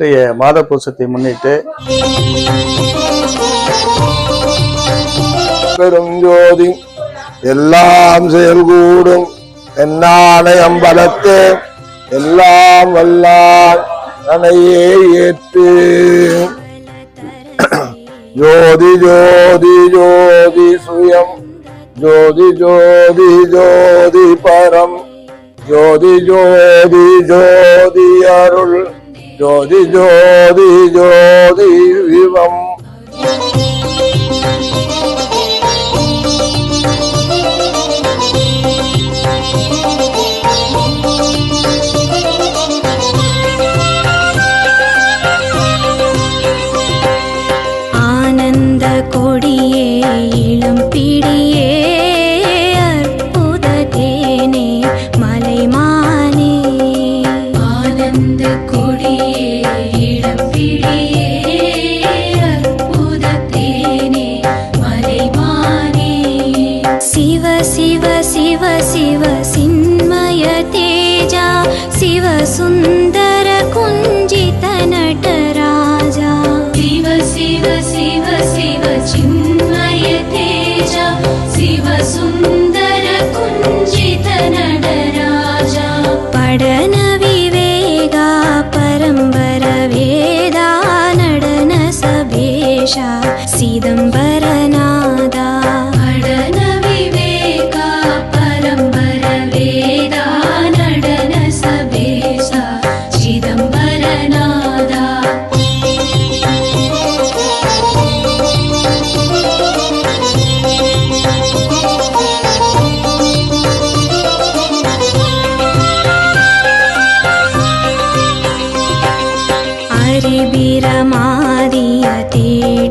இன்றைய மாத பூசத்தை முன்னிட்டு பெரும் ஜோதி எல்லாம் செயல்கூடும் என்னானை அம்பலத்து எல்லாம் வல்லால் தனையே ஏற்று ஜோதி ஜோதி ஜோதி சுயம் ஜோதி ஜோதி ஜோதி பரம் ஜோதி ஜோதி ஜோதி அருள் ஜோதி ஜோதி ஜோதி விவம். ஆனந்த கொடியே இளம் பிடியே அற்புத தேனே மலைமானே ஆனந்த கொடியே இளம் பிடியே அற்புத தேனே மலைமானே சிவ சிவ சிவ சிவ சின்மய தேஜா சிவ சுந்தர குஞ்சித நடராஜா शिव शिव शिव शिव चिन्मय तेजा शिव सुन्दर कुञ्जित नटराजा पडन विवेगा परम्बर वेदा नडन सबेशा सिदम्बरनादा पडन विवेका परम्बर वेदा नडन सबेशा चिदम्बरनादा बीरमादिय तेड